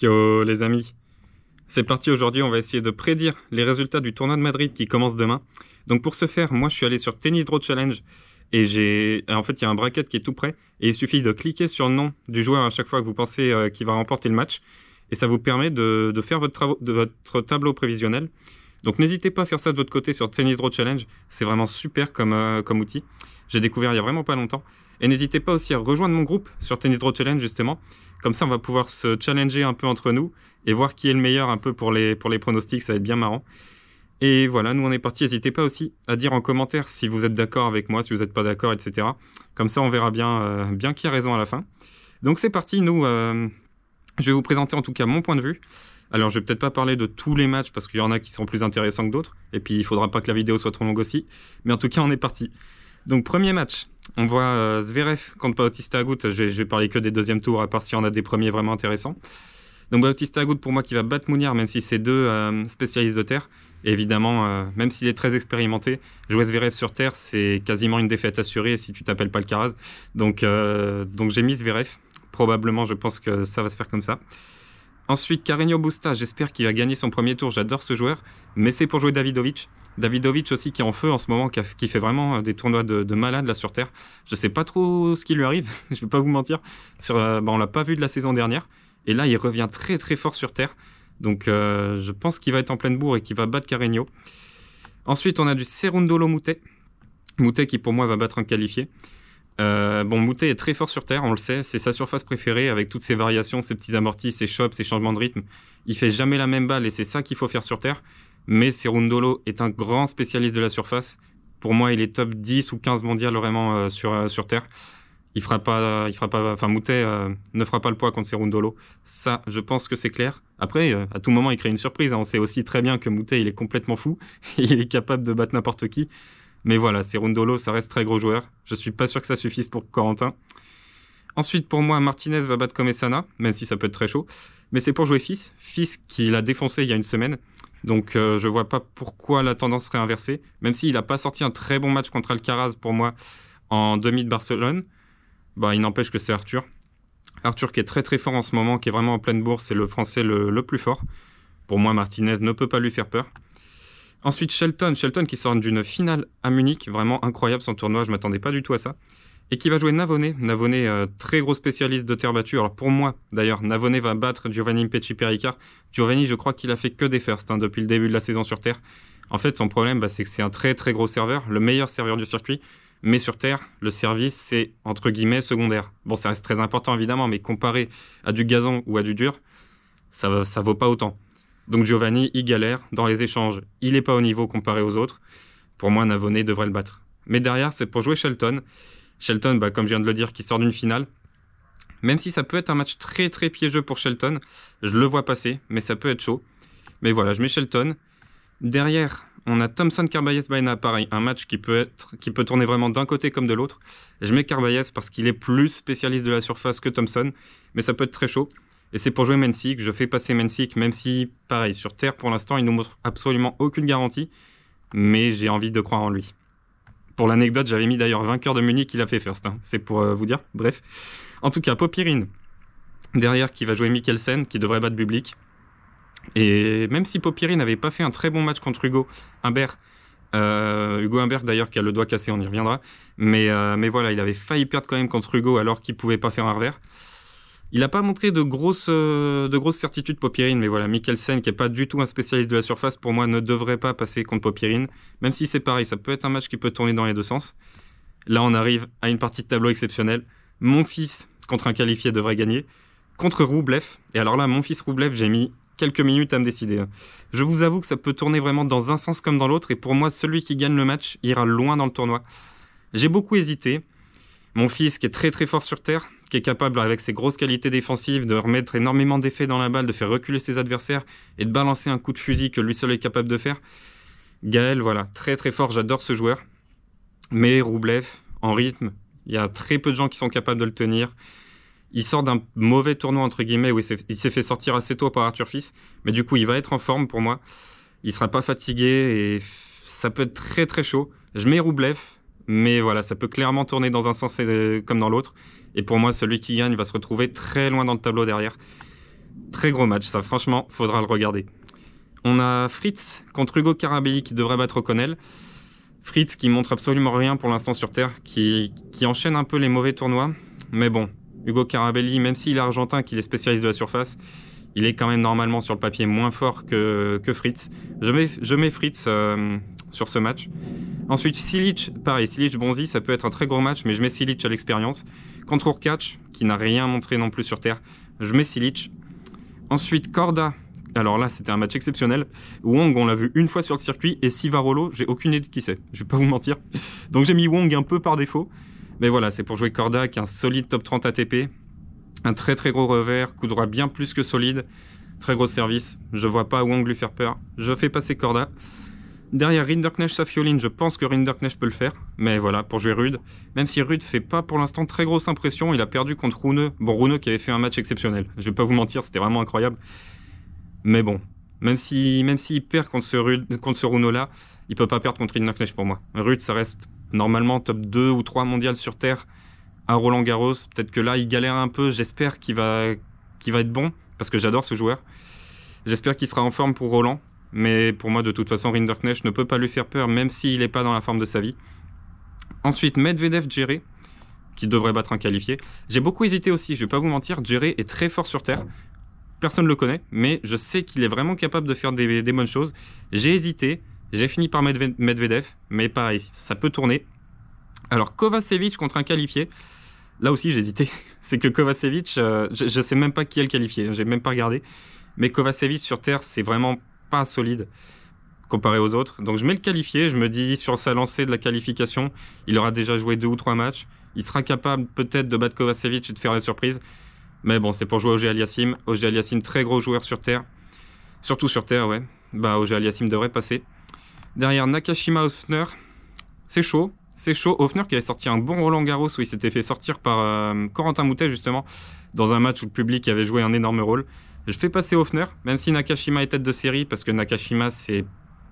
Yo les amis, c'est parti aujourd'hui, on va essayer de prédire les résultats du tournoi de Madrid qui commence demain. Donc pour ce faire, moi je suis allé sur Tennis Draw Challenge et en fait il y a un bracket qui est tout prêt et il suffit de cliquer sur le nom du joueur à chaque fois que vous pensez qu'il va remporter le match et ça vous permet de faire votre tableau prévisionnel. Donc n'hésitez pas à faire ça de votre côté sur Tennis Draw Challenge, c'est vraiment super comme outil. J'ai découvert il y a vraiment pas longtemps. Et n'hésitez pas aussi à rejoindre mon groupe sur Tennis Draw Challenge justement. Comme ça on va pouvoir se challenger un peu entre nous et voir qui est le meilleur un peu pour les pronostics, ça va être bien marrant. Et voilà, nous on est parti. N'hésitez pas aussi à dire en commentaire si vous êtes d'accord avec moi, si vous n'êtes pas d'accord, etc. Comme ça on verra bien qui a raison à la fin. Donc c'est parti, je vais vous présenter en tout cas mon point de vue. Alors je vais peut-être pas parler de tous les matchs parce qu'il y en a qui sont plus intéressants que d'autres. Et puis il faudra pas que la vidéo soit trop longue aussi. Mais en tout cas on est parti. Donc premier match, on voit Zverev contre Bautista Agut. Je vais parler que des deuxièmes tours à part s'il y en a des premiers vraiment intéressants. Donc Bautista Agut pour moi qui va battre Mounier même si c'est deux spécialistes de terre. Et évidemment, même s'il est très expérimenté, jouer Zverev sur terre c'est quasiment une défaite assurée si tu t'appelles pas Alcaraz. Donc j'ai mis Zverev. Probablement je pense que ça va se faire comme ça. Ensuite, Carreño Busta, j'espère qu'il va gagner son premier tour, j'adore ce joueur, mais c'est pour jouer Davidovich. Davidovich aussi qui est en feu en ce moment, qui fait vraiment des tournois de malade là sur Terre. Je sais pas trop ce qui lui arrive, je vais pas vous mentir. On l'a pas vu de la saison dernière, et là il revient très très fort sur Terre. Donc je pense qu'il va être en pleine bourre et qu'il va battre Carreño. Ensuite, on a du Cerundolo Moutet. Moutet qui pour moi va battre un qualifié. Moutet est très fort sur terre, on le sait, c'est sa surface préférée avec toutes ses variations, ses petits amortis, ses chops, ses changements de rythme. Il fait jamais la même balle et c'est ça qu'il faut faire sur terre. Mais Cerundolo est un grand spécialiste de la surface. Pour moi, il est top 10 ou 15 mondial vraiment sur terre. Moutet ne fera pas le poids contre Cerundolo. Ça, je pense que c'est clair. Après, à tout moment, il crée une surprise. On sait aussi très bien que Moutet, il est complètement fou. Il est capable de battre n'importe qui. Mais voilà, Cerundolo, ça reste très gros joueur. Je suis pas sûr que ça suffise pour Corentin. Ensuite, pour moi, Martinez va battre Comesana, même si ça peut être très chaud. Mais c'est pour jouer Fils. Fils qui l'a défoncé il y a une semaine. Donc je vois pas pourquoi la tendance serait inversée. Même s'il n'a pas sorti un très bon match contre Alcaraz pour moi en demi de Barcelone. Il n'empêche que c'est Arthur. Arthur qui est très très fort en ce moment, qui est vraiment en pleine bourse, c'est le français le plus fort. Pour moi, Martinez ne peut pas lui faire peur. Ensuite, Shelton qui sort d'une finale à Munich, vraiment incroyable son tournoi, je ne m'attendais pas du tout à ça. Et qui va jouer Navone. Navone, très gros spécialiste de terre battue. Alors pour moi, d'ailleurs, Navone va battre Giovanni Impeci-Perricard. Giovanni, je crois qu'il a fait que des firsts depuis le début de la saison sur terre. En fait, son problème, c'est que c'est un très très gros serveur, le meilleur serveur du circuit. Mais sur terre, le service, c'est entre guillemets secondaire. Bon, ça reste très important évidemment, mais comparé à du gazon ou à du dur, ça vaut pas autant. Donc Giovanni, il galère dans les échanges. Il n'est pas au niveau comparé aux autres. Pour moi, Navone devrait le battre. Mais derrière, c'est pour jouer Shelton. Shelton, comme je viens de le dire, qui sort d'une finale. Même si ça peut être un match très très piégeux pour Shelton, je le vois passer, mais ça peut être chaud. Mais voilà, je mets Shelton. Derrière, on a Thompson Carballes Baena, pareil, un match qui peut tourner vraiment d'un côté comme de l'autre. Je mets Carballes parce qu'il est plus spécialiste de la surface que Thompson, mais ça peut être très chaud. Et c'est pour jouer Mensik, je fais passer Mensik, même si, pareil, sur terre, pour l'instant, il ne nous montre absolument aucune garantie, mais j'ai envie de croire en lui. Pour l'anecdote, j'avais mis d'ailleurs vainqueur de Munich, il a fait first, c'est pour vous dire, bref. En tout cas, Popyrin, derrière, qui va jouer Mikkelsen, qui devrait battre Bublik. Et même si Popyrin n'avait pas fait un très bon match contre Hugo Humbert, Hugo Humbert d'ailleurs qui a le doigt cassé, on y reviendra, mais voilà, il avait failli perdre quand même contre Hugo alors qu'il ne pouvait pas faire un revers. Il n'a pas montré de grosses certitudes Popyrin, mais voilà, Mikkelsen, qui n'est pas du tout un spécialiste de la surface, pour moi, ne devrait pas passer contre Popyrin. Même si c'est pareil, ça peut être un match qui peut tourner dans les deux sens. Là, on arrive à une partie de tableau exceptionnelle. Mon fils, contre un qualifié, devrait gagner. Contre Roublev. Et alors là, mon fils Roublev, j'ai mis quelques minutes à me décider. Je vous avoue que ça peut tourner vraiment dans un sens comme dans l'autre. Et pour moi, celui qui gagne le match ira loin dans le tournoi. J'ai beaucoup hésité. Mon fils qui est très très fort sur terre, qui est capable avec ses grosses qualités défensives de remettre énormément d'effets dans la balle, de faire reculer ses adversaires et de balancer un coup de fusil que lui seul est capable de faire. Gaël, voilà, très très fort, j'adore ce joueur. Mais Roublev, en rythme, il y a très peu de gens qui sont capables de le tenir. Il sort d'un mauvais tournoi entre guillemets où il s'est fait sortir assez tôt par Arthur Fils, mais du coup il va être en forme pour moi. Il sera pas fatigué et ça peut être très très chaud. Je mets Roublev. Mais voilà, ça peut clairement tourner dans un sens comme dans l'autre. Et pour moi, celui qui gagne va se retrouver très loin dans le tableau derrière. Très gros match, ça franchement, faudra le regarder. On a Fritz contre Hugo Carabelli qui devrait battre O'Connell. Fritz qui montre absolument rien pour l'instant sur Terre, qui enchaîne un peu les mauvais tournois. Mais bon, Hugo Carabelli, même s'il est argentin, qu'il est spécialiste de la surface, il est quand même normalement sur le papier moins fort que Fritz. Je mets Fritz sur ce match. Ensuite, Cilic, pareil, Cilic-Bonzi, ça peut être un très gros match, mais je mets Cilic à l'expérience. Contre Hurkacz, qui n'a rien montré non plus sur Terre, je mets Cilic. Ensuite, Korda. Alors là, c'était un match exceptionnel. Wong, on l'a vu une fois sur le circuit, et Civarolo, j'ai aucune idée de qui c'est. Je vais pas vous mentir. Donc j'ai mis Wong un peu par défaut. Mais voilà, c'est pour jouer Korda, qui est un solide top 30 ATP. Un très très gros revers, coup droit bien plus que solide. Très gros service. Je vois pas Wong lui faire peur. Je fais passer Korda. Derrière Rinderknecht-Safiolin, je pense que Rinderknecht peut le faire. Mais voilà, pour jouer Rude. Même si Rude fait pas pour l'instant très grosse impression, il a perdu contre Rune. Bon, Rune qui avait fait un match exceptionnel. Je vais pas vous mentir, c'était vraiment incroyable. Mais bon, même s'il perd contre ce Rune-là, il peut pas perdre contre Rinderknecht pour moi. Rude, ça reste normalement top 2 ou 3 mondial sur Terre à Roland-Garros. Peut-être que là, il galère un peu. J'espère qu'il va être bon, parce que j'adore ce joueur. J'espère qu'il sera en forme pour Roland. Mais pour moi, de toute façon, Rinderknecht ne peut pas lui faire peur, même s'il n'est pas dans la forme de sa vie. Ensuite, Medvedev-Djere, qui devrait battre un qualifié. J'ai beaucoup hésité aussi, je vais pas vous mentir. Djere est très fort sur Terre. Personne ne le connaît, mais je sais qu'il est vraiment capable de faire des bonnes choses. J'ai hésité, j'ai fini par Medvedev, mais pareil, ça peut tourner. Alors, Kovacevic contre un qualifié. Là aussi, j'ai hésité. C'est que Kovacevic, je ne sais même pas qui est le qualifié, j'ai même pas regardé. Mais Kovacevic sur Terre, c'est vraiment pas solide comparé aux autres. Donc, je mets le qualifié. Je me dis, sur sa lancée de la qualification, il aura déjà joué 2 ou 3 matchs. Il sera capable peut-être de battre Kovacevic et de faire la surprise. Mais bon, c'est pour jouer Auger-Aliassime. Auger-Aliassime, très gros joueur sur Terre. Surtout sur Terre, ouais. Bah, Auger-Aliassime devrait passer. Derrière, Nakashima-Hoffner. C'est chaud. C'est chaud. Hoffner qui avait sorti un bon Roland-Garros où il s'était fait sortir par Corentin Moutet, justement, dans un match où le public avait joué un énorme rôle. Je fais passer Hoffner, même si Nakashima est tête de série, parce que Nakashima, c'est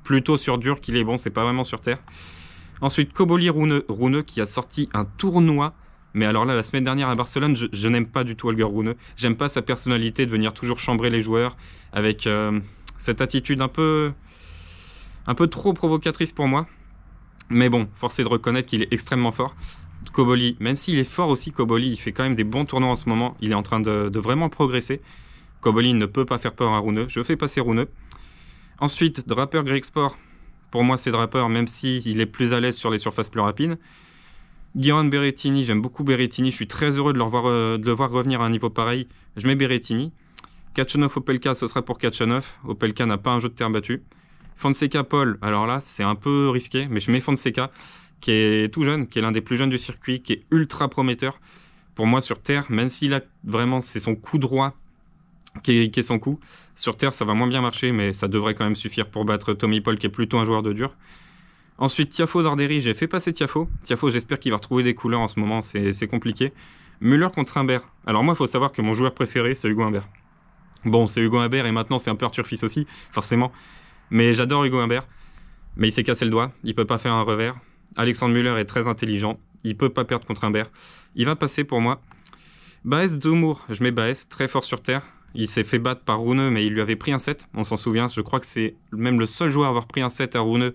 plutôt sur dur qu'il est bon, c'est pas vraiment sur Terre. Ensuite, Koboli-Rune qui a sorti un tournoi. Mais alors là, la semaine dernière à Barcelone, je n'aime pas du tout Holger Rune. J'aime pas sa personnalité de venir toujours chambrer les joueurs avec cette attitude un peu trop provocatrice pour moi. Mais bon, force est de reconnaître qu'il est extrêmement fort. Koboli, même s'il est fort aussi, Koboli, il fait quand même des bons tournois en ce moment. Il est en train de vraiment progresser. Koboli ne peut pas faire peur à Rune. Je fais passer Rune. Ensuite, Draper Griekspoor. Pour moi, c'est Draper, même s'il est plus à l'aise sur les surfaces plus rapides. Guiron Berrettini, j'aime beaucoup Berrettini, je suis très heureux de le voir revenir à un niveau pareil. Je mets Berrettini. Khachanov-Opelka, ce sera pour Khachanov. Opelka n'a pas un jeu de terre battu. Fonseca-Paul, alors là, c'est un peu risqué, mais je mets Fonseca, qui est tout jeune, qui est l'un des plus jeunes du circuit, qui est ultra prometteur. Pour moi, sur terre, même s'il a vraiment, c'est son coup droit qui est son coup. Sur terre, ça va moins bien marcher, mais ça devrait quand même suffire pour battre Tommy Paul, qui est plutôt un joueur de dur. Ensuite, Tiafoe Darderi, j'ai fait passer Tiafoe. Tiafoe, j'espère qu'il va retrouver des couleurs en ce moment, c'est compliqué. Müller contre Humbert. Alors moi, il faut savoir que mon joueur préféré, c'est Hugo Humbert. Bon, c'est Hugo Humbert et maintenant c'est un peu Arthur Fils aussi, forcément. Mais j'adore Hugo Humbert. Mais il s'est cassé le doigt, il peut pas faire un revers. Alexandre Müller est très intelligent, il peut pas perdre contre Humbert. Il va passer pour moi. Baez Dzumhur, je mets Baez, très fort sur terre. Il s'est fait battre par Rune, mais il lui avait pris un set, on s'en souvient. Je crois que c'est même le seul joueur à avoir pris un set à Rune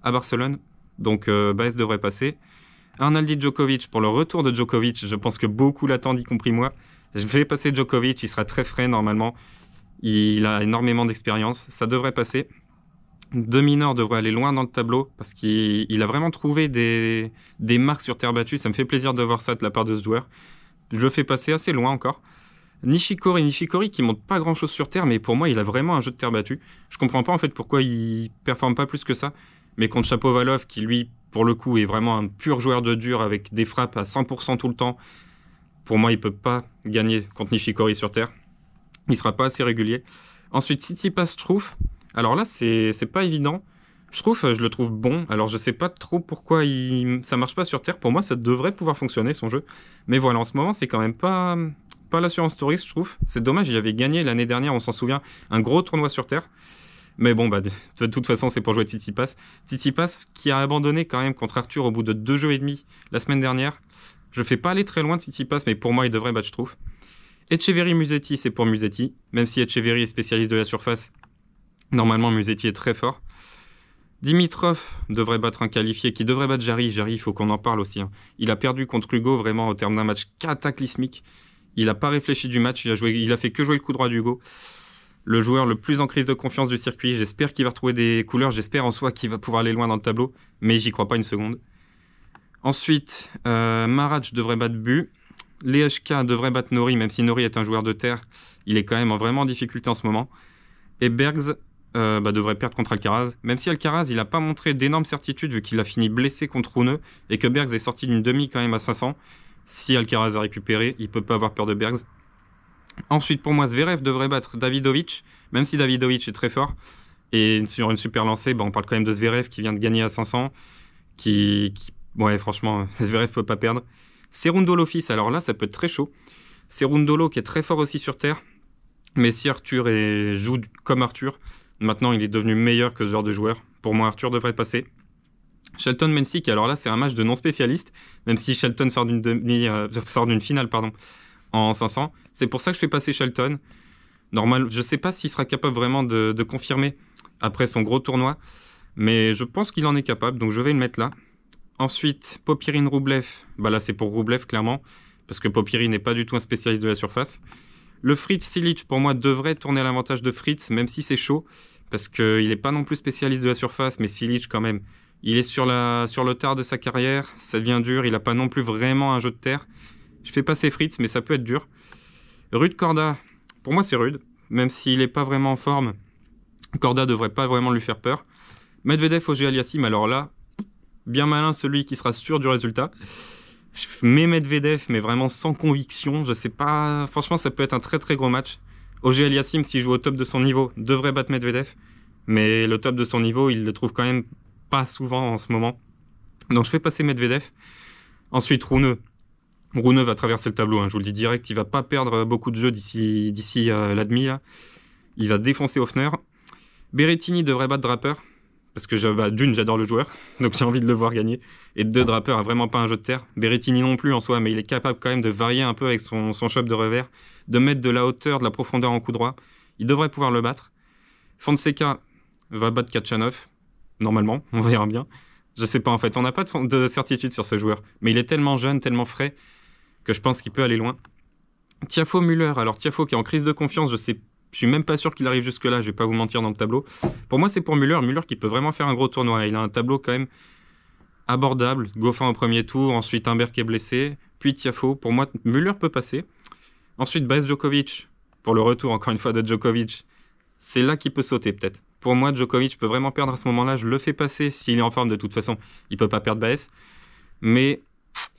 à Barcelone. Donc Baez devrait passer. Arnaldi Djokovic, pour le retour de Djokovic, je pense que beaucoup l'attendent, y compris moi. Je vais passer Djokovic, il sera très frais normalement. Il a énormément d'expérience, ça devrait passer. De Minaur devrait aller loin dans le tableau parce qu'il a vraiment trouvé des marques sur terre battue. Ça me fait plaisir de voir ça de la part de ce joueur. Je le fais passer assez loin encore. Nishikori qui monte pas grand chose sur terre, mais pour moi il a vraiment un jeu de terre battue. Je comprends pas en fait pourquoi il performe pas plus que ça. Mais contre Shapovalov, qui lui, pour le coup, est vraiment un pur joueur de dur avec des frappes à 100% tout le temps, pour moi, il peut pas gagner contre Nishikori sur terre. Il sera pas assez régulier. Ensuite, Tsitsipas Struff. Alors là, c'est pas évident. Struff, je le trouve bon. Alors, je sais pas trop pourquoi ça marche pas sur terre. Pour moi, ça devrait pouvoir fonctionner, son jeu. Mais voilà, en ce moment, c'est quand même pas l'assurance touriste, je trouve. C'est dommage, il avait gagné l'année dernière, on s'en souvient, un gros tournoi sur terre. Mais bon, bah, de toute façon, c'est pour jouer Tsitsipas. Tsitsipas qui a abandonné quand même contre Arthur au bout de 2 jeux et demi la semaine dernière. Je fais pas aller très loin de Tsitsipas, mais pour moi, il devrait battre Struff. Etcheverry, Musetti, c'est pour Musetti. Même si Etcheverry est spécialiste de la surface, normalement Musetti est très fort. Dimitrov devrait battre un qualifié qui devrait battre Jarry. Jarry, il faut qu'on en parle aussi, hein. Il a perdu contre Hugo vraiment au terme d'un match cataclysmique. Il n'a pas réfléchi du match, il a fait que jouer le coup droit d'Hugo. Le joueur le plus en crise de confiance du circuit. J'espère qu'il va retrouver des couleurs. J'espère en soi qu'il va pouvoir aller loin dans le tableau. Mais j'y crois pas une seconde. Ensuite, Marac devrait battre Bu. Lehečka devrait battre Norrie, même si Norrie est un joueur de terre. Il est quand même vraiment en difficulté en ce moment. Et Bergs devrait perdre contre Alcaraz. Même si Alcaraz, il n'a pas montré d'énormes certitudes vu qu'il a fini blessé contre Rune et que Bergs est sorti d'une demi quand même à 500. Si Alcaraz a récupéré, il ne peut pas avoir peur de Bergs. Ensuite, pour moi, Zverev devrait battre Davidovich, même si Davidovich est très fort. Et sur une super lancée, on parle quand même de Zverev qui vient de gagner à 500. Ouais, franchement, Zverev ne peut pas perdre. Cerundolo fils, alors là, ça peut être très chaud. Cerundolo qui est très fort aussi sur terre. Mais si Arthur joue comme Arthur, maintenant il est devenu meilleur que ce genre de joueur. Pour moi, Arthur devrait passer. Shelton Mensik, alors là, c'est un match de non-spécialiste, même si Shelton sort d'une finale en 500. C'est pour ça que je fais passer Shelton. Normal, je ne sais pas s'il sera capable vraiment de confirmer après son gros tournoi, mais je pense qu'il en est capable, donc je vais le mettre là. Ensuite, Popyrin Rublev, là c'est pour Rublev clairement, parce que Popyrin n'est pas du tout un spécialiste de la surface. Le Fritz Cilic, pour moi, devrait tourner à l'avantage de Fritz, même si c'est chaud, parce qu'il n'est pas non plus spécialiste de la surface, mais Cilic quand même, il est sur le tard de sa carrière, ça devient dur, il n'a pas non plus vraiment un jeu de terre. Je fais passer Fritz, mais ça peut être dur. Rude Korda, pour moi c'est rude, même s'il n'est pas vraiment en forme, Korda devrait pas vraiment lui faire peur. Medvedev, Auger Aliassime, alors là, bien malin celui qui sera sûr du résultat. Je mets Medvedev, mais vraiment sans conviction. Je sais pas. Franchement, ça peut être un très très gros match. Auger Aliassime, s'il joue au top de son niveau, devrait battre Medvedev. Mais le top de son niveau, il le trouve quand même pas souvent en ce moment. Donc je fais passer Medvedev. Ensuite, Rune. Rune va traverser le tableau, hein. Je vous le dis direct. Il va pas perdre beaucoup de jeux d'ici la demi. Là. Il va défoncer Hoffner. Berrettini devrait battre Draper. Parce que d'une, j'adore le joueur, donc j'ai envie de le voir gagner. Et deux, Draper a vraiment pas un jeu de terre. Berrettini non plus en soi, mais il est capable quand même de varier un peu avec son shot de revers, de mettre de la hauteur, de la profondeur en coup droit. Il devrait pouvoir le battre. Fonseca va battre Kachanov, normalement, on verra bien. Je sais pas en fait, on n'a pas de certitude sur ce joueur. Mais il est tellement jeune, tellement frais, que je pense qu'il peut aller loin. Tiafoe Müller, alors Tiafoe qui est en crise de confiance, je suis même pas sûr qu'il arrive jusque-là, je vais pas vous mentir dans le tableau. Pour moi, c'est pour Müller. Müller qui peut vraiment faire un gros tournoi. Il a un tableau quand même abordable. Goffin au premier tour, ensuite Humbert qui est blessé, puis Tiafoe. Pour moi, Müller peut passer. Ensuite, Baez Djokovic, pour le retour encore une fois de Djokovic. C'est là qu'il peut sauter peut-être. Pour moi, Djokovic peut vraiment perdre à ce moment-là. Je le fais passer s'il est en forme de toute façon. Il peut pas perdre Baez. Mais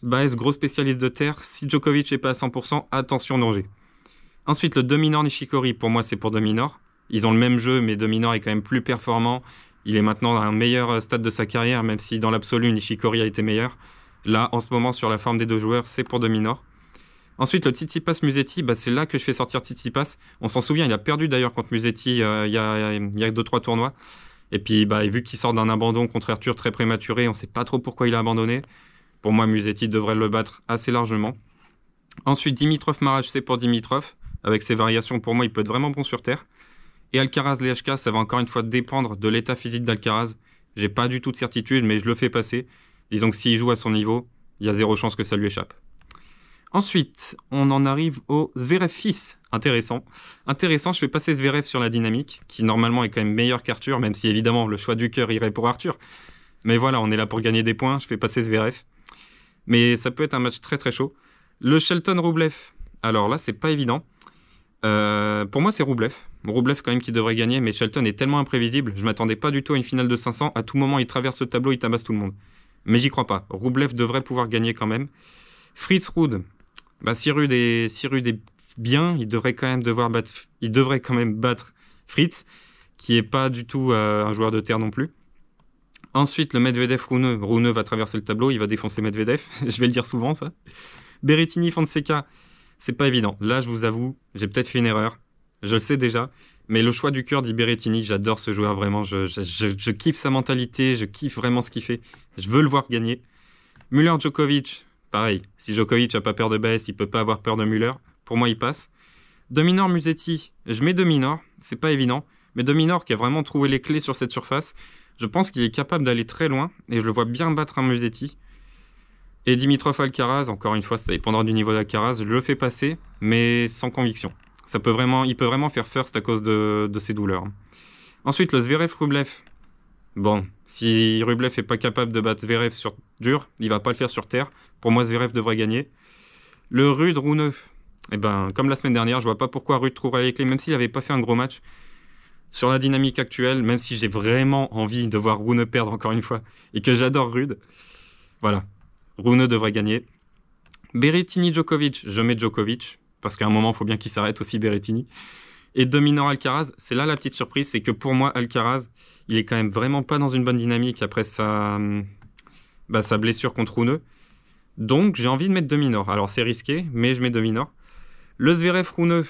Baez, gros spécialiste de terre. Si Djokovic n'est pas à 100%, attention danger. Ensuite, le Dominor Nishikori, pour moi, c'est pour Dominor. Ils ont le même jeu, mais Dominor est quand même plus performant. Il est maintenant à un meilleur stade de sa carrière, même si dans l'absolu, Nishikori a été meilleur. Là, en ce moment, sur la forme des deux joueurs, c'est pour Dominor. Ensuite, le Tsitsipas Musetti, c'est là que je fais sortir Tsitsipas. On s'en souvient, il a perdu d'ailleurs contre Musetti il y a 2-3 tournois. Et puis, vu qu'il sort d'un abandon contre Arthur très prématuré, on ne sait pas trop pourquoi il a abandonné. Pour moi, Musetti devrait le battre assez largement. Ensuite, Dimitrov Marac, c'est pour Dimitrov. Avec ses variations, pour moi, il peut être vraiment bon sur terre. Et Alcaraz Lehečka, ça va encore une fois dépendre de l'état physique d'Alcaraz. J'ai pas du tout de certitude, mais je le fais passer. Disons que s'il joue à son niveau, il y a zéro chance que ça lui échappe. Ensuite, on en arrive au Zverev fils. Intéressant, je fais passer Zverev sur la dynamique, qui normalement est quand même meilleur qu'Arthur, même si évidemment le choix du cœur irait pour Arthur. Mais voilà, on est là pour gagner des points, je fais passer Zverev. Mais ça peut être un match très très chaud. Le Shelton Rublev, alors là c'est pas évident. Pour moi c'est Rublev quand même qui devrait gagner, mais Shelton est tellement imprévisible, je m'attendais pas du tout à une finale de 500, à tout moment il traverse le tableau, il tabasse tout le monde. Mais j'y crois pas, Rublev devrait pouvoir gagner quand même. Fritz Ruud, si Ruud est bien, il devrait quand même battre Fritz, qui est pas du tout un joueur de terre non plus. Ensuite le Medvedev Rune va traverser le tableau, il va défoncer Medvedev, je vais le dire souvent ça. Berrettini Fonseca, c'est pas évident. Là, je vous avoue, j'ai peut-être fait une erreur. Je le sais déjà. Mais le choix du cœur dit Berrettini. J'adore ce joueur, vraiment. Je kiffe sa mentalité. Je kiffe vraiment ce qu'il fait. Je veux le voir gagner. Müller Djokovic, pareil. Si Djokovic n'a pas peur de Baez, il peut pas avoir peur de Müller. Pour moi, il passe. De Minaur, Musetti, je mets De Minaur, c'est pas évident, mais De Minaur qui a vraiment trouvé les clés sur cette surface, je pense qu'il est capable d'aller très loin, et je le vois bien battre un Musetti. Et Dimitrov Alcaraz, encore une fois, ça dépendra du niveau d'Alcaraz, je le fais passer, mais sans conviction. Il peut vraiment faire first à cause de ses douleurs. Ensuite, le Zverev-Rublev. Bon, si Rublev n'est pas capable de battre Zverev sur dur, il va pas le faire sur terre. Pour moi, Zverev devrait gagner. Le Rude-Rune. Eh ben, comme la semaine dernière, je vois pas pourquoi Rude trouverait les clés, même s'il n'avait pas fait un gros match. Sur la dynamique actuelle, même si j'ai vraiment envie de voir Rune perdre encore une fois, et que j'adore Rude, voilà, Rune devrait gagner. Berrettini-Djokovic, je mets Djokovic, parce qu'à un moment, il faut bien qu'il s'arrête aussi, Berrettini. Et de Minaur Alcaraz, c'est là la petite surprise, c'est que pour moi, Alcaraz, il est quand même vraiment pas dans une bonne dynamique après sa blessure contre Rune. Donc, j'ai envie de mettre de Minaur. Alors, c'est risqué, mais je mets de Minaur. Le Zverev-Rune,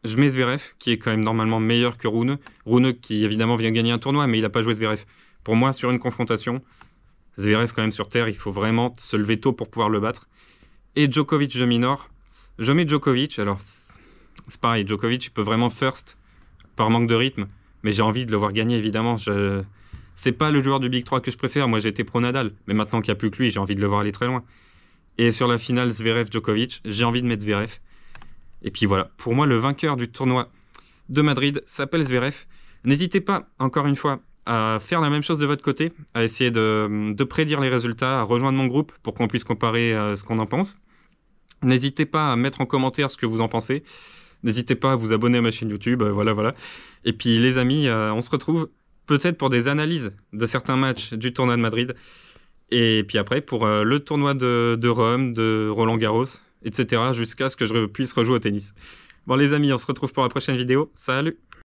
je mets Zverev, qui est quand même normalement meilleur que Rune. Rune, qui évidemment vient gagner un tournoi, mais il n'a pas joué Zverev. Pour moi, sur une confrontation, Zverev quand même sur terre, il faut vraiment se lever tôt pour pouvoir le battre. Et Djokovic de Minaur, je mets Djokovic. Alors, c'est pareil, Djokovic, il peut vraiment first par manque de rythme, mais j'ai envie de le voir gagner, évidemment. C'est pas le joueur du Big 3 que je préfère, moi j'étais pro Nadal, mais maintenant qu'il n'y a plus que lui, j'ai envie de le voir aller très loin. Et sur la finale Zverev-Djokovic, j'ai envie de mettre Zverev. Et puis voilà, pour moi, le vainqueur du tournoi de Madrid s'appelle Zverev. N'hésitez pas, encore une fois, à faire la même chose de votre côté, à essayer de prédire les résultats, à rejoindre mon groupe pour qu'on puisse comparer ce qu'on en pense. N'hésitez pas à mettre en commentaire ce que vous en pensez. N'hésitez pas à vous abonner à ma chaîne YouTube, voilà. Et puis les amis, on se retrouve peut-être pour des analyses de certains matchs du tournoi de Madrid. Et puis après, pour le tournoi de Rome, de Roland-Garros, etc. jusqu'à ce que je puisse rejouer au tennis. Bon les amis, on se retrouve pour la prochaine vidéo. Salut!